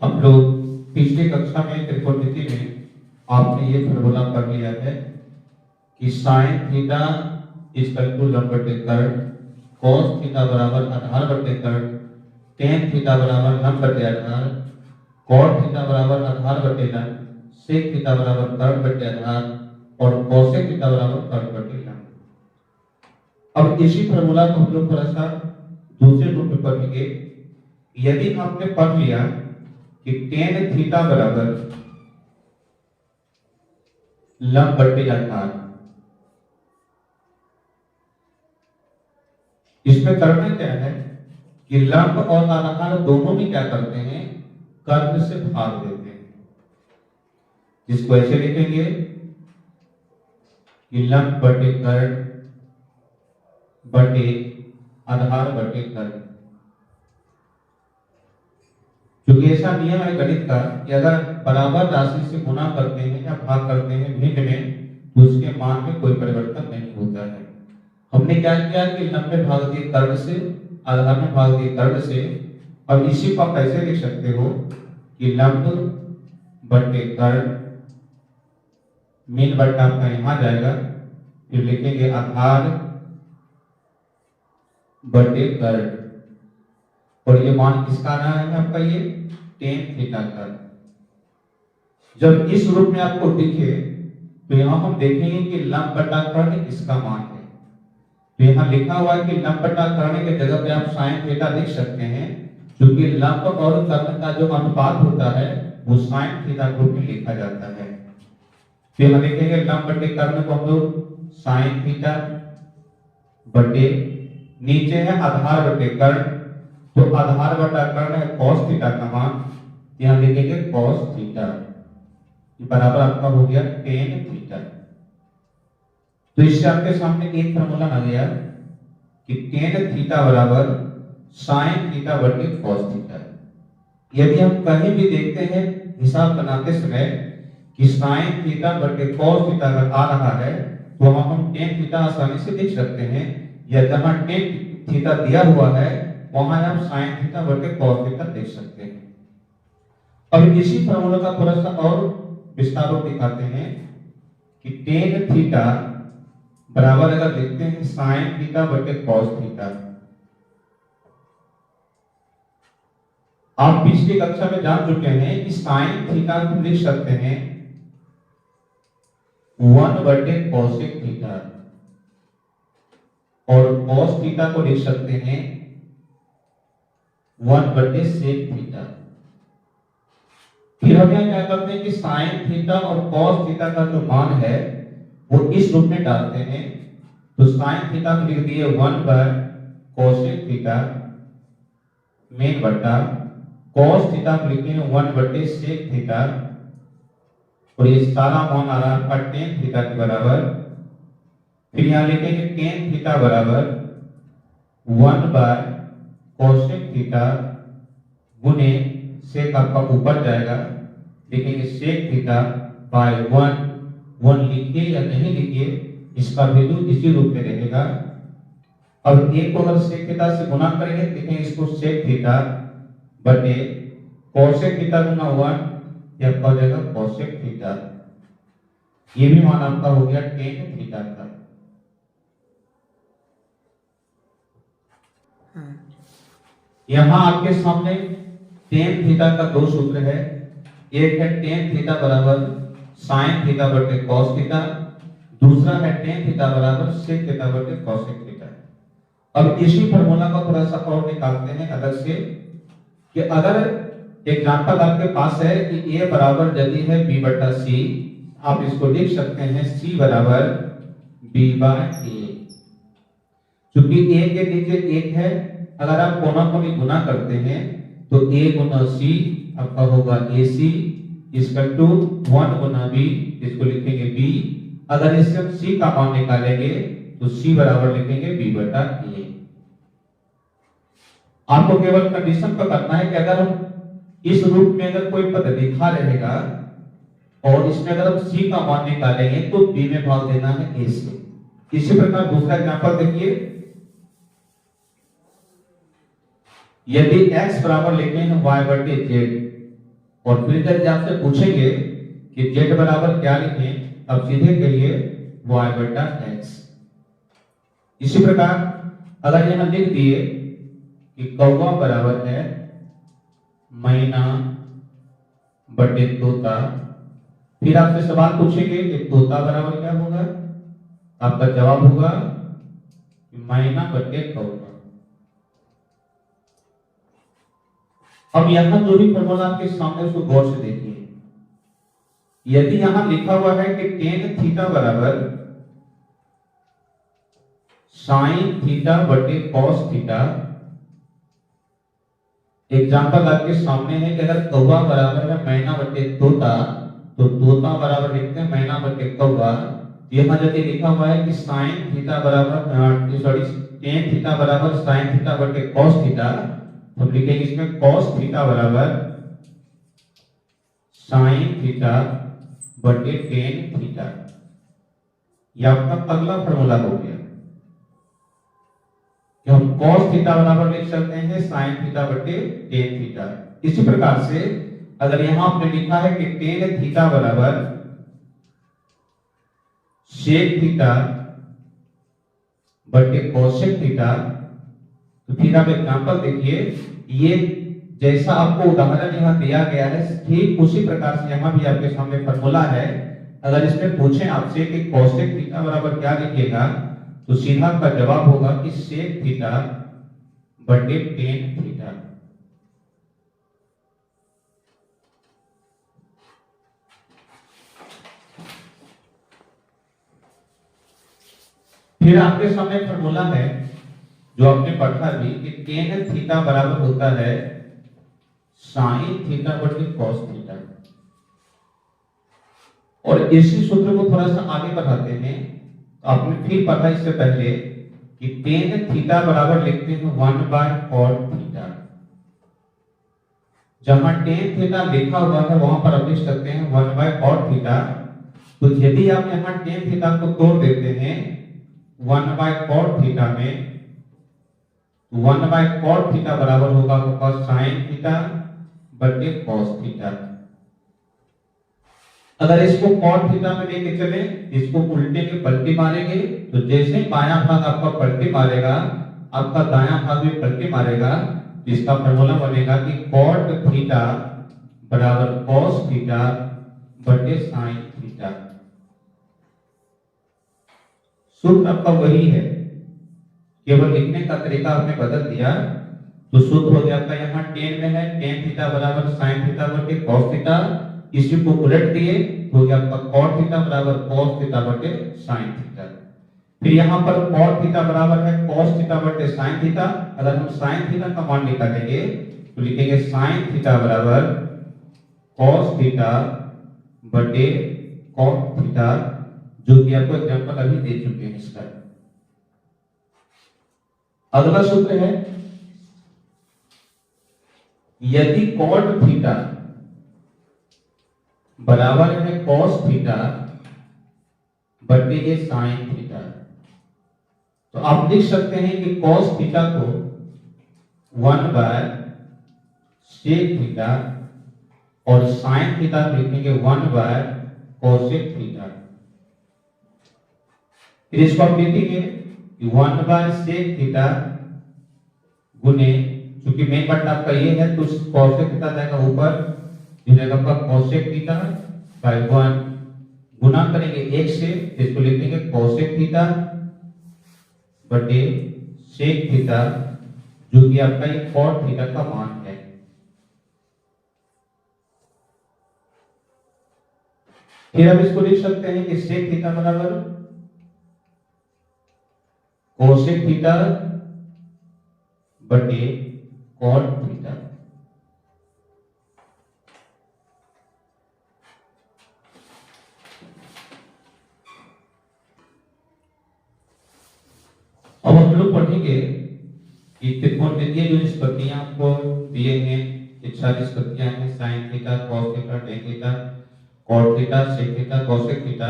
हम लोग पिछली कक्षा में त्रिकोणमिति में आपने ये फॉर्मूला पढ़ लिया है कि साइन थीटा इक्वल टू लंब बटे कर्ण, कॉस थीटा बराबर आधार बटे कर्ण, टेन थीटा बराबर लंब बटे आधार, कॉट थीटा बराबर आधार बटे लंब, सेक थीटा बराबर कर्ण बटे आधार और कोसेक थीटा बराबर कर्ण बटे लंब। अब इसी फॉर्मूला को हम लोग थोड़ा सा दूसरे रूप में पढ़ेंगे। यदि आपने पढ़ लिया कि टेन थीटा बराबर लंब बटे आधार, इसमें करना क्या है कि लंब और आधार दोनों में क्या करते हैं, कर्ण से भाग देते हैं, जिसको ऐसे लिखेंगे कि लंब बटे कर्ण बटे आधार बटे कर्ण। क्योंकि ऐसा नियम है गणित का कि अगर बराबर राशि से गुणा करते हैं या भाग करते हैं भिन्न में, तो उसके मान में कोई परिवर्तन नहीं होता है। हमने क्या किया कि लंब में भाग दिए कर्ण से, आधार में भाग दिए कर्ण से। अब इसी को आप ऐसे लिख सकते हो कि लंब बटे कर्ण मीन बट्टा आपका यहां जाएगा, फिर लिखेंगे आधार बटे कर्ण, और ये मान किसका आ रहा है आपका, ये टेन थीटा का। जब इस रूप में आपको दिखे तो यहां हम देखेंगे कि लंब बटा कर्ण किसका मान है। तो यहां लिखा हुआ है कि लंब बटा कर्ण की जगह पे आप साइन थीटा लिख सकते हैं, क्योंकि लंब और कर्ण का जो अनुपात होता है वो साइन थीटा के रूप में लिखा जाता है। फिर हम लिखेंगे लंब बटे कर्ण को हम लोग साइन थीटा बटे, नीचे है आधार बटे कर्ण, तो आधार बटा कर्ण है cos थीटा का मान, यहां लिखेंगे cos थीटा, ये बराबर आपका हो गया tan थीटा। तो इससे आपके सामने एक फॉर्मूला आ गया कि tan थीटा बराबर sin थीटा बटे cos थीटा। यदि हम कहीं भी देखते हैं हिसाब बनाते समय कि sin थीटा बटे cos थीटा अगर आ रहा है, तो हम tan थीटा आसानी से लिख सकते हैं, या जहां tan थीटा दिया हुआ है वहां आप sin थीटा बटे cos थीटा देख सकते हैं। अब इसी फॉर्मूला का थोड़ा सा और विस्तार रूप दिखाते हैं कि tan थीटा बराबर अगर लिखते हैं sin थीटा बटे cos थीटा। आप पिछली कक्षा में जान चुके हैं कि sin थीटा को लिख सकते हैं 1 बटे कोसेक थीटा, और cos थीटा को लिख सकते हैं 1 बटे सेक थीटा। फिर हम क्या करते हैं कि साइन थीटा और cos थीटा का जो मान है वो इस रूप में डालते हैं। तो साइन थीटा को लिख दिए 1 बाय कोसेक थीटा मेन बट्टा, cos थीटा को लिखे हैं 1 बटे सेक थीटा, और ये सारा मान आ रहा है आपका tan थीटा के बराबर। फिर यहाँ लिखेंगे tan थीटा बराबर 1 बाय कोसेक थीटा गुने सेक आपका ऊपर जाएगा, लिखेंगे सेक थीटा बाय 1 लिखिए या नहीं लिखिए, इसका वैल्यू इसी रूप में रहेगा। अब एक को अगर सेक थीटा से गुणा करेंगे, लिखेंगे इसको सेक थीटा बटे कोसेक थीटा गुना 1, यह आपका हो जाएगा कोसेक थीटा। ये भी मान आपका हो गया tan थीटा का। यहां आपके सामने tan थीटा का दो सूत्र है, एक है tan थीटा बराबर sin थीटा बटे cos थीटा, दूसरा है tan थीटा बराबर sec थीटा बटे cosec थीटा। अब इसी फॉर्मूला को थोड़ा सा और निकालते हैं अलग से, कि अगर एग्जांपल आपके पास है कि a बराबर यदि है b बटा c, आप इसको लिख सकते हैं c बराबर b बाय a। चूंकि a के नीचे 1 है, अगर आप कोना कोनी गुना करते हैं तो a गुना c आपका होगा ac इक्वल टू 1 गुना b, इसको लिखेंगे b। अगर इससे हम c का मान निकालेंगे तो c बराबर लिखेंगे b बटा a। आपको केवल कंडीशन पर करना है कि अगर हम इस रूप में अगर कोई पद लिखा रहेगा और इसमें अगर हम c का मान निकालेंगे तो b में भाग देना है a से। इसी प्रकार दूसरा एग्जांपल देखिए, यदि x बराबर लिखे हैं y बटे z, और फिर यदि आपसे पूछेंगे कि z बराबर क्या लिखें, अब सीधे कहिए y बटा x। इसी प्रकार अगर यहां लिख दिए कि कौवा बराबर है मैना बटे तोता, फिर आपसे सवाल पूछेंगे कि तोता बराबर क्या होगा, आपका जवाब होगा कि मैना बटे कौवा। अब यहां जो भी फॉर्मूला आपके सामने उसको गौर से देखिए। यदि यहां लिखा हुआ है कि टेन थीटा बराबर साइन थीटा बटे कॉस थीटा, एग्जाम्पल आपके सामने है कि अगर कौवा बराबर है मैना बटे तोता, तो तोता बराबर लिखते हैं मैना बटे कौवा। यहां यदि लिखा हुआ है कि साइन थीटा बराबर टेन थीटा बराबर साइन थीटा बटे कॉस थीटा, तो लिखेंगे इसमें कॉस थीटा बराबर साइन थीटा बटे टेन थीटा। यह आपका अगला फॉर्मूला हो गया कि हम cos थीटा बराबर लिख सकते हैं sin थीटा बटे टेन थीटा। इसी प्रकार से अगर यहां आपने लिखा है कि टेन थीटा बराबर sec थीटा बटे cosec थीटा, तो फिर आप एग्जांपल देखिए, ये जैसा आपको उदाहरण यहां दिया गया है ठीक उसी प्रकार से यहां भी आपके सामने फॉर्मूला है। अगर इसमें पूछें आपसे कि cosec थीटा बराबर क्या लिखिएगा, तो सीधा का जवाब होगा कि sec थीटा बटे टेन थीटा। फिर आपके सामने फॉर्मूला है जो आपने पढ़ा भी कि टेन थीटा बराबर होता है साइन थीटा बटे कॉस थीटा। और इसी सूत्र को थोड़ा सा आगे बढ़ाते हैं। आपने फिर पढ़ा इससे पहले कि टेन थीटा बराबर लिखते हैं 1/cot थीटा। जहां टेन थीटा लिखा हुआ है वहां पर आप लिख सकते हैं 1/cot थीटा। तो यदि आप यहां टेन थीटा को तोड़ देते हैं 1/cot थीटा में, 1/cot थीटा बराबर होगा आपका साइन थीटा बटे कॉस थीटा। अगर इसको cot थीटा में लेके चले, इसको उल्टे के पलटी मारेंगे, तो जैसे बायां भाग आपका पलटी मारेगा, आपका दायां भाग भी पलटी मारेगा। इसका फॉर्मूला बनेगा कि cot थीटा बराबर cos थीटा बटे sin थीटा। सूत्र आपका वही है, केवल लिखने का तरीका आपने बदल दिया। तो सूत्र हो गया आपका यहाँ टेन में है टेन थीटा बराबर साइन थीटा बटे कॉस थीटा, इसी को उलट दिए तो हो गया आपका cot थीटा बराबर cos थीटा बटे sin थीटा। फिर यहाँ पर cot थीटा बराबर है cos थीटा बटे sin थीटा। अगर हम sin थीटा का मान निकालेंगे तो लिखेंगे sin थीटा बराबर cos थीटा बटे cot थीटा, जो कि आपको एग्जांपल अभी दे चुके हैं इसका। अगला सूत्र है, यदि cot थीटा बराबर है cos थीटा बटे ये sin थीटा, तो आप लिख सकते हैं कि cos थीटा को 1/sec थीटा और sin थीटा लिखेंगे 1/cosec थीटा। फिर इसको आप लिखेंगे कि 1/sec थीटा गुने, क्योंकि मेन पार्ट आपका ये है तो cosec थीटा जाएगा ऊपर, जाएगा आपका cosec थीटा बाय 1 गुना करेंगे 1 से, इसको लिखेंगे cosec थीटा बटे sec थीटा, जो कि आपका ये cot थीटा का मान है। फिर आप इसको लिख सकते हैं कि sec थीटा बराबर cosec थीटा बटे cot थीटा। अब हम लोग पढ़ेंगे कि त्रिकोणमितीय जो निष्पत्तियां आपको दिए हैं, 40 निष्पत्तियां हैं, sin theta cos theta tan theta cot theta sec theta cosec theta,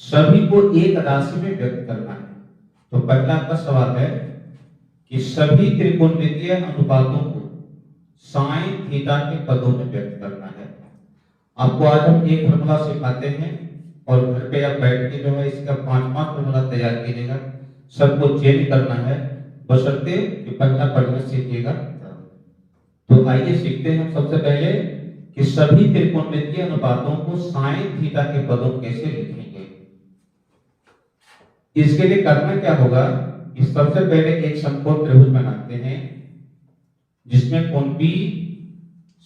सभी को एक राशि में व्यक्त करना है। तो पहला आपका सवाल है कि सभी त्रिकोणमितीय अनुपातों को sin थीटा के पदों में व्यक्त करना है। आपको आज हम एक फॉर्मूला सिखाते हैं और घर पे आप बैठ के जो है इसका 5 फॉर्मूला तैयार कीजिएगा। सबको चेंज करना है, बशर्ते कि पढ़ना पढ़ना सीखिएगा। तो आइए सीखते हैं हम सबसे पहले कि सभी त्रिकोणमितीय अनुपातों को साइन थीटा के पदों कैसे लिखेंगे। इसके लिए करना क्या होगा कि सबसे पहले एक समकोण त्रिभुज बनाते हैं जिसमें कोण बी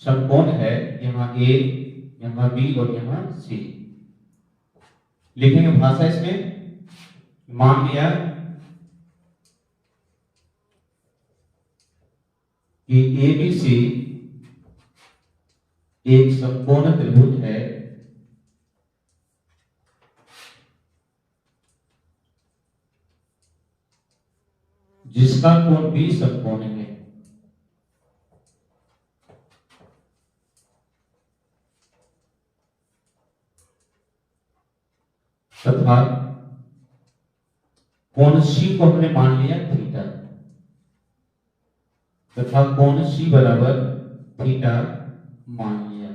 समकोण है, यहाँ ए, यहाँ बी और यहाँ सी। लिखेंगे भाषा इसमें, मान लिया कि एबीसी एक समकोण त्रिभुज है जिसका कोण बी समकोण है। तथा कोण सी को हमने मान लिया थीटा, तथा कोण सी बराबर थीटा मान लिया।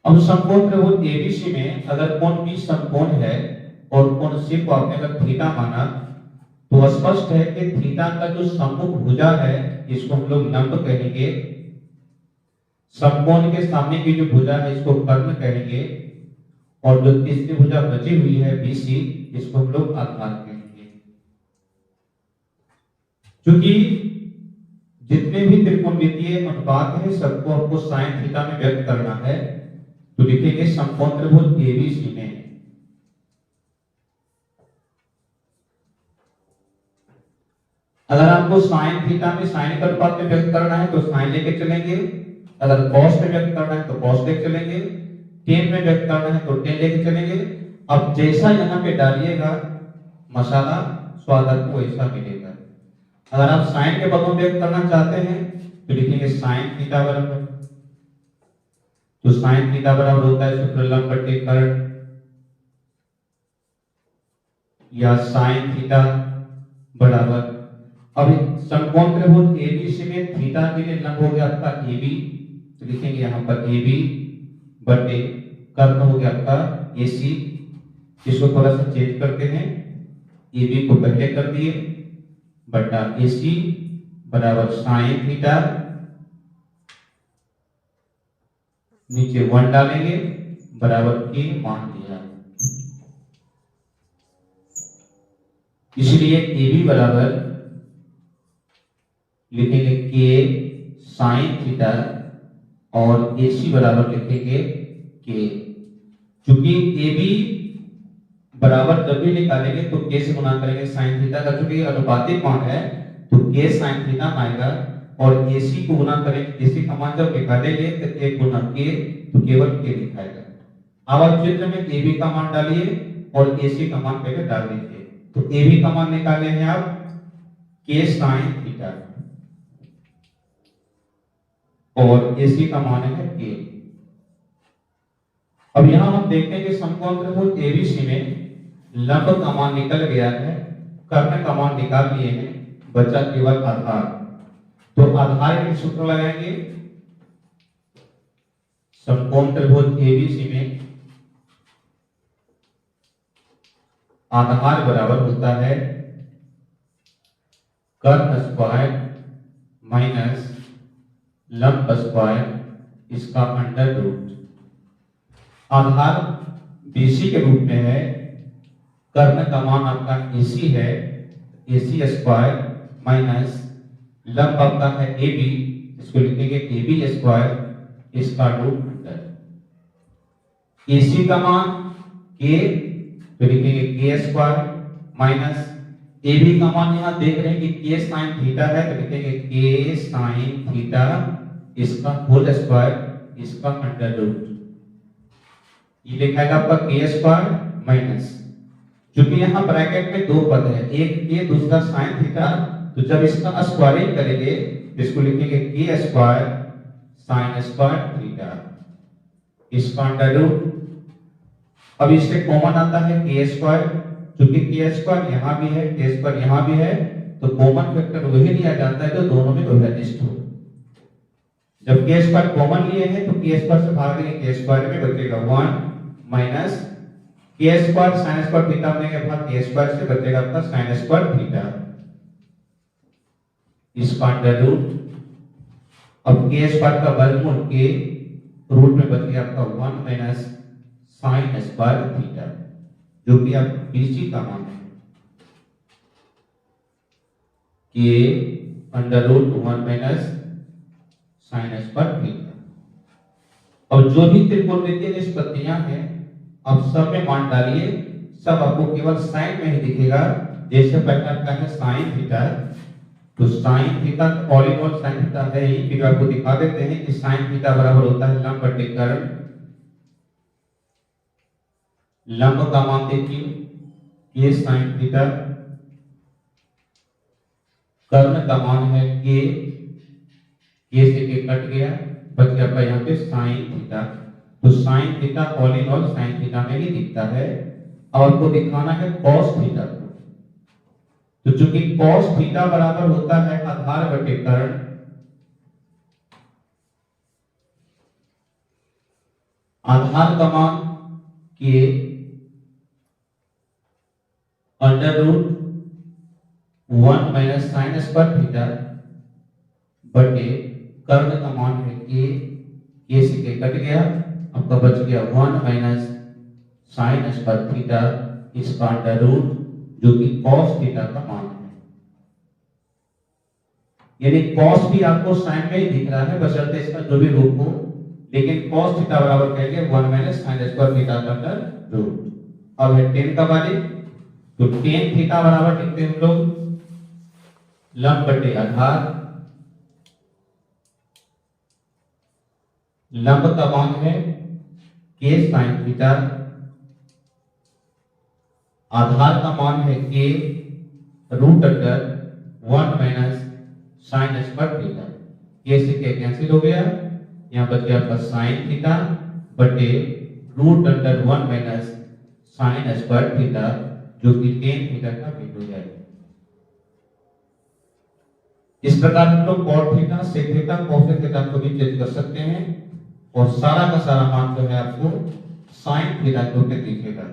अब समकोण त्रिभुज एबीसी में अगर कोण बी समकोण है और कोण सी को आपने अगर थीटा माना तो स्पष्ट है कि थीटा का जो सम्मुख भुजा है इसको हम लोग लंब कहेंगे, समकोण के सामने की जो भुजा है इसको कर्ण कहेंगे, और जो तीसरी भुजा बची हुई है बीसी इसको हम लोग आधार कहेंगे। क्योंकि जितने भी त्रिकोणमितीय अनुपात है सबको आपको साइन थीटा में व्यक्त करना है, तो लिखेंगे समकोण त्रिभुज एबीसी में अगर आपको साइन थीटा में साइन के अनुपात में व्यक्त करना है तो साइन लेके चलेंगे, अगर कॉस में व्यक्त करना है तो कॉस लेके चलेंगे, टेन में व्यक्त करना है तो टेन लेके चलेंगे। अब जैसा यहाँ पे डालिएगा मसाला स्वाद आपको वैसा मिलेगा। अगर आप साइन के पदों में व्यक्त करना चाहते हैं तो लिखेंगे साइन थीटा बराबर, तो साइन थीटा बराबर होता है सूत्र लंब बटे कर्ण, या साइन थीटा बराबर, अब समकोण त्रिभुज एबीसी में थीटा के लिए लंब हो गया आपका एबी, तो लिखेंगे यहाँ पर एबी बटे कर्ण हो गया आपका एसी। इसको थोड़ा सा चेंज करते हैं, एबी को पहले कर दिए बटा एसी बराबर साइन थीटा, नीचे 1 डालेंगे बराबर के मान लिया, इसलिए एबी बराबर लिखेंगे के साइन थीटा और एसी बराबर लिखेंगे के। चूंकि एबी बराबर जब भी निकालेंगे तो के से गुणा करेंगे साइन थीटा का, चूंकि अनुपातिक मान है तो के साइन थीटा आएगा, और एसी को गुणा करेंगे, एसी का मान जब निकालेंगे तो 1 गुना के तो केवल के दिखाएगा। अब आप चित्र में एबी का मान डालिए और एसी का मान पहले डाल दीजिए, तो एबी का मान निकाले हैं आप के साइन थीटा और एसी का मान है के। अब यहां हम देखते हैं कि समकोण त्रिभुज एबीसी में लंब का मान निकल गया है, कर्ण का मान निकाल लिए हैं, बचा केवल आधार। तो आधार के सूत्र लगाएंगे, समकोण त्रिभुज एबीसी में आधार बराबर होता है कर्ण स्क्वायर माइनस लंब स्क्वायर इसका अंडर रूट। आधार बीसी के रूप में है, कर्ण का मान आपका एसी है, एसी स्क्वायर माइनस लंब आपका है एबी, इसको लिखेंगे एबी स्क्वायर इसका रूट अंडर। एसी का मान के तो लिखेंगे के स्क्वायर माइनस एबी का मान यहां देख रहे हैं कि के साइन थीटा है तो लिखेंगे के साइन थीटा इसका होल स्क्वायर इसका अंडर रूट। ये लिखा है आपका के स्क्वायर माइनस, क्योंकि यहाँ ब्रैकेट में 2 पद है, एक के दूसरा साइन थीटा, तो जब इसका स्क्वायरिंग करेंगे इसको लिखेंगे के स्क्वायर साइन स्क्वायर थीटा इसका अंडर रूट। अब इससे कॉमन आता है के स्क्वायर, क्योंकि के स्क्वायर यहाँ भी है के स्क्वायर यहाँ भी है, तो कॉमन फैक्टर वही लिया जाता है जो दोनों में लोहेनिस्ट हो। जब के स्क्वायर कॉमन लिए हैं तो के स्क्वायर से भाग देंगे, के स्क्वायर में बचेगा 1 माइनस के स्क्वायर साइन स्क्वायर थीटा में के बाद के स्क्वायर से बचेगा आपका साइन स्क्वायर थीटा, इसका अंडर रूट। अब के स्क्वायर का वर्गमूल के रूट में बच गया आपका 1 माइनस साइन स्क्वायर थीटा, जो कि आप बीसी का मान है के under root 1 minus sine square theta. और जो भी त्रिकोणमितीय निष्पत्तियां हैं अब सब में मान डालिए, सब आपको केवल साइन में ही दिखेगा। जैसे पहले आपका है साइन थीटा, तो sine theta all in all sine theta है ही, फिर आपको दिखा देते हैं कि साइन थीटा बराबर होता है लंब बटे कर्ण। लंब का मान देखिए के साइन थीटा, कर्ण का मान है के से के कट गया, बच गया आपका यहाँ पे साइन थीटा। तो sine theta all in all sine theta में ही दिखता है। अब आपको दिखाना है कॉस थीटा को, तो चूंकि कॉस थीटा बराबर होता है आधार बटे कर्ण, आधार का मान के under root 1 minus sine square theta बटे कर्ण का मान है के से के कट गया, आपका बच गया 1 माइनस साइन स्क्वायर थीटा, इसका अंडर रूट जो कि cos थीटा का मान है। यानी cos भी आपको साइन में ही दिख रहा है बशर्ते इसका जो भी रूप हो, लेकिन cos थीटा बराबर कहेंगे 1 माइनस साइन स्क्वायर थीटा का अंडर रूट। अब है tan का वाले, तो tan थीटा बराबर लिखते हैं हम लोग लंब बटे आधार। लंब का मान है के साइन थीटा, आधार का मान है के root under 1 minus sine square theta. के से के कैंसिल हो गया, यहाँ बच गया आपका साइन थीटा बटे root under 1 minus sine square theta, जो कि tan थीटा का वैल्यू हो जाएगा। इस प्रकार हम लोग cot theta, sec theta, cosec theta को भी चेंज कर सकते हैं, और सारा का सारा मान जो है आपको साइन थीटा के ऊपर दिखेगा।